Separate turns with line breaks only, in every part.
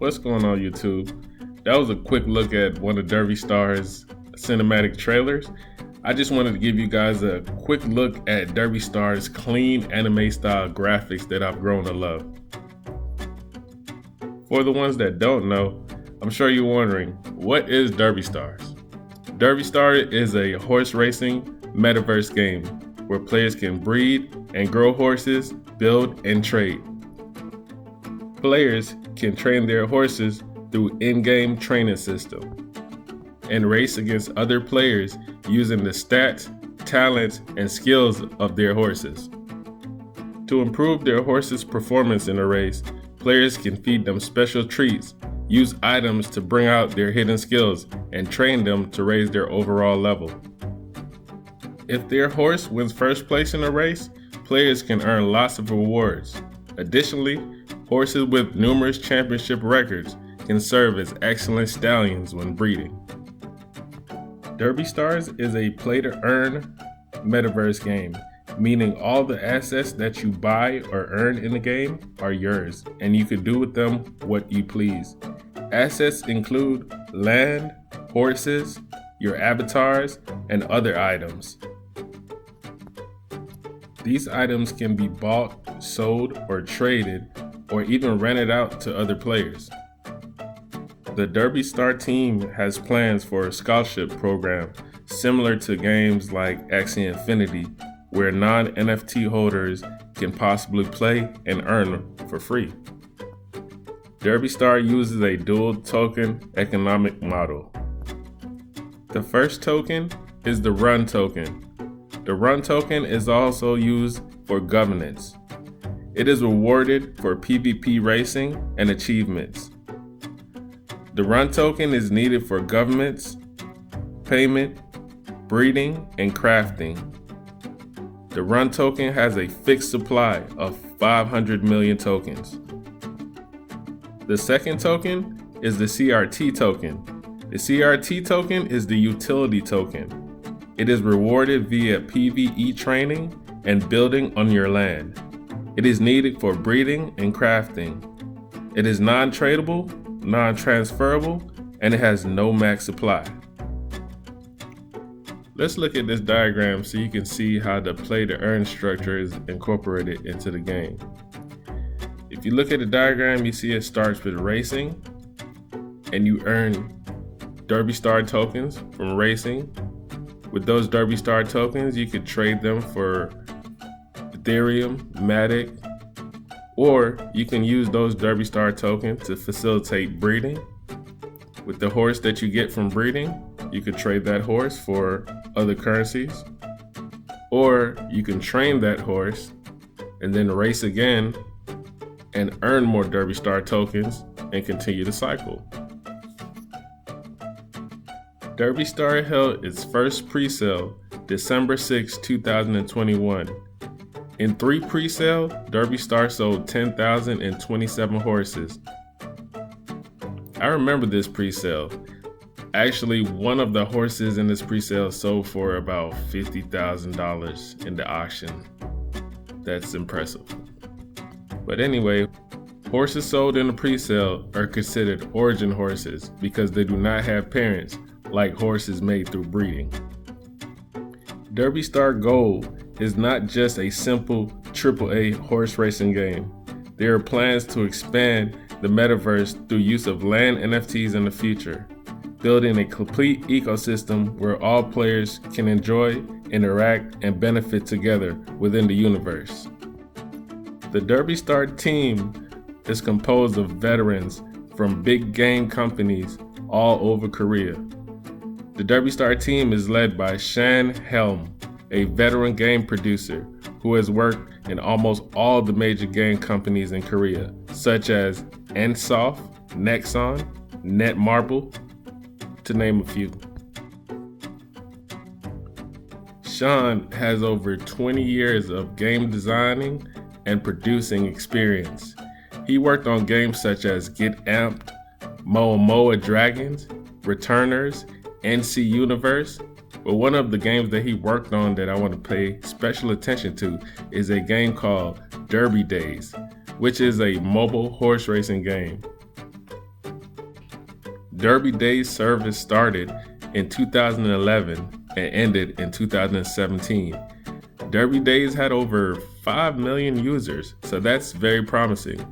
What's going on, YouTube? That was a quick look at one of Derby Star's cinematic trailers. I just wanted to give you guys a quick look at Derby Star's clean anime style graphics that I've grown to love. For the ones that don't know, I'm sure you're wondering, what is Derby Stars? Derby Star is a horse racing metaverse game where players can breed and grow horses, build and trade. Players can train their horses through in-game training system and race against other players using the stats, talents, and skills of their horses. To improve their horses' performance in a race, players can feed them special treats, use items to bring out their hidden skills, and train them to raise their overall level. If their horse wins first place in a race, players can earn lots of rewards. Additionally, horses with numerous championship records can serve as excellent stallions when breeding. Derby Stars is a play-to-earn metaverse game, meaning all the assets that you buy or earn in the game are yours, and you can do with them what you please. Assets include land, horses, your avatars, and other items. These items can be bought, sold, or traded, or even rented out to other players. The Derby Star team has plans for a scholarship program similar to games like Axie Infinity, where non-NFT holders can possibly play and earn for free. Derby Star uses a dual token economic model. The first token is the Run token. The Run token is also used for governance. It is rewarded for PvP racing and achievements. The Run token is needed for governments, payment, breeding, and crafting. The Run token has a fixed supply of 500 million tokens. The second token is the CRT token. The CRT token is the utility token. It is rewarded via PvE training and building on your land. It is needed for breeding and crafting. It is non-tradable, non-transferable, and it has no max supply. Let's look at this diagram so you can see how the play-to-earn structure is incorporated into the game. If you look at the diagram, you see it starts with racing, and you earn Derby Star tokens from racing. With those Derby Star tokens, you could trade them for Ethereum, Matic, or you can use those Derby Star tokens to facilitate breeding. With the horse that you get from breeding, you could trade that horse for other currencies, or you can train that horse and then race again and earn more Derby Star tokens and continue the cycle. Derby Star held its first pre-sale December 6, 2021. In 3 pre-sale, Derby Star sold 10,027 horses. I remember this pre-sale. Actually, one of the horses in this pre-sale sold for about $50,000 in the auction. That's impressive. But anyway, horses sold in the pre-sale are considered origin horses because they do not have parents like horses made through breeding. Derby Star Gold is not just a simple AAA horse racing game. There are plans to expand the metaverse through use of land NFTs in the future, building a complete ecosystem where all players can enjoy, interact, and benefit together within the universe. The Derby Star team is composed of veterans from big game companies all over Korea. The Derby Star team is led by Shan Helm, a veteran game producer who has worked in almost all the major game companies in Korea, such as NSoft, Nexon, Netmarble, to name a few. Sean has over 20 years of game designing and producing experience. He worked on games such as Get Amped, Moa Dragons, Returners, NC Universe, but one of the games that he worked on that I want to pay special attention to is a game called Derby Days, which is a mobile horse racing game. Derby Days service started in 2011 and ended in 2017. Derby Days had over 5 million users, so that's very promising.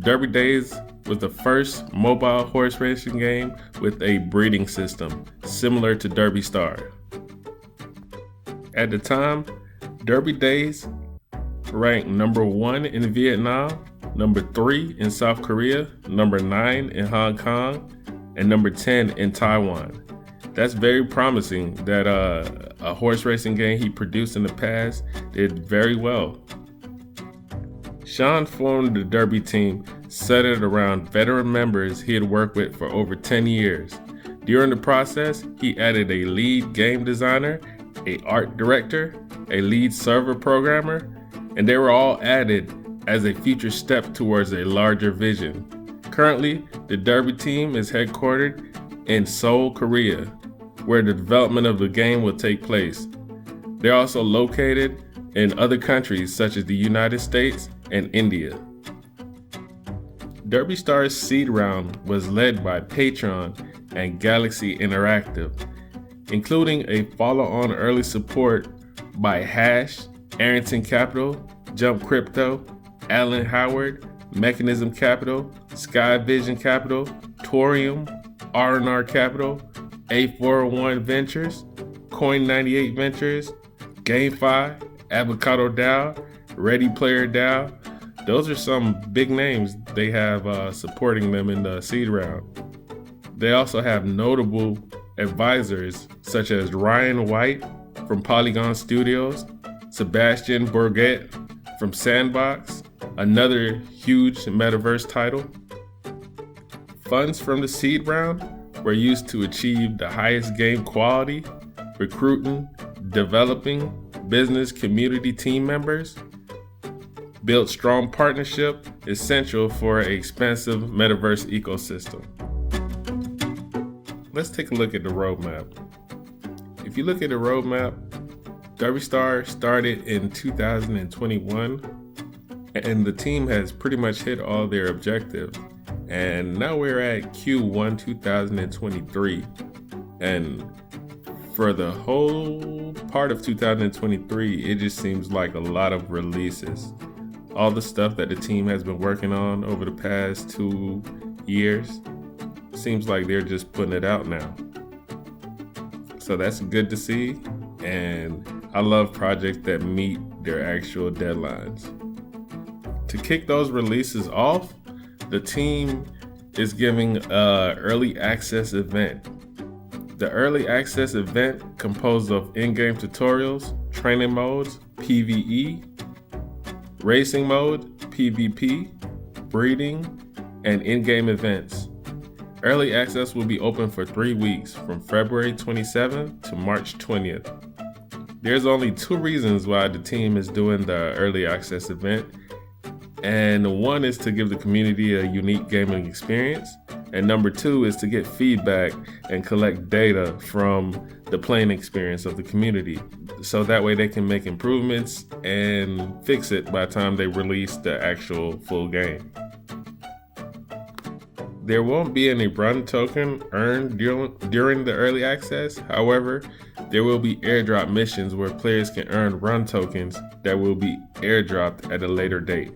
Derby Days was the first mobile horse racing game with a breeding system, similar to Derby Star. At the time, Derby Days ranked number 1 in Vietnam, number 3 in South Korea, number 9 in Hong Kong, and number 10 in Taiwan. That's very promising that a horse racing game he produced in the past did very well. Sean formed the Derby team centered around veteran members he had worked with for over 10 years. During the process, he added a lead game designer, an art director, a lead server programmer, and they were all added as a future step towards a larger vision. Currently, the Derby team is headquartered in Seoul, Korea, where the development of the game will take place. They're also located in other countries such as the United States and India. Derby Star's seed round was led by Patreon and Galaxy Interactive, including a follow-on early support by Hash, Arrington Capital, Jump Crypto, Alan Howard, Mechanism Capital, Sky Vision Capital, Torium, R&R Capital, A401 Ventures, Coin98 Ventures, GameFi, Avocado DAO, Ready Player DAO. Those are some big names they have supporting them in the seed round. They also have notable advisors such as Ryan White from Polygon Studios, Sebastian Bourget from Sandbox, another huge metaverse title. Funds from the seed round were used to achieve the highest game quality, recruiting, developing business community team members, build strong partnership essential for an expansive metaverse ecosystem. Let's take a look at the roadmap. If you look at the roadmap, Derby Star started in 2021 and the team has pretty much hit all their objectives. And now we're at Q1 2023. And for the whole part of 2023, it just seems like a lot of releases. All the stuff that the team has been working on over the past 2 years, seems like they're just putting it out now. So that's good to see. And I love projects that meet their actual deadlines. To kick those releases off, the team is giving an early access event. The early access event composed of in-game tutorials, training modes, PvE, racing mode, PvP, breeding, and in-game events. Early access will be open for 3 weeks from February 27th to March 20th. There's only 2 reasons why the team is doing the early access event. And one is to give the community a unique gaming experience. And number 2 is to get feedback and collect data from the playing experience of the community. So that way they can make improvements and fix it by the time they release the actual full game. There won't be any run token earned during the early access. However, there will be airdrop missions where players can earn run tokens that will be airdropped at a later date.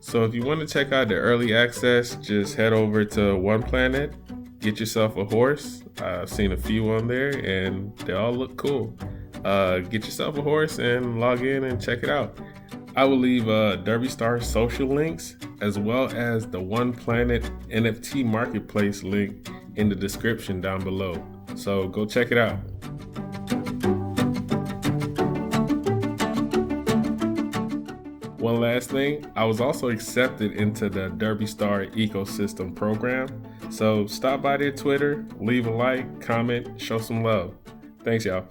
So if you want to check out the early access, just head over to One Planet, get yourself a horse. I've seen a few on there and they all look cool. Get yourself a horse and log in and check it out. I will leave Derby Star social links as well as the One Planet NFT marketplace link in the description down below. So go check it out. One last thing, I was also accepted into the Derby Star ecosystem program. So stop by their Twitter, leave a like, comment, show some love. Thanks, y'all.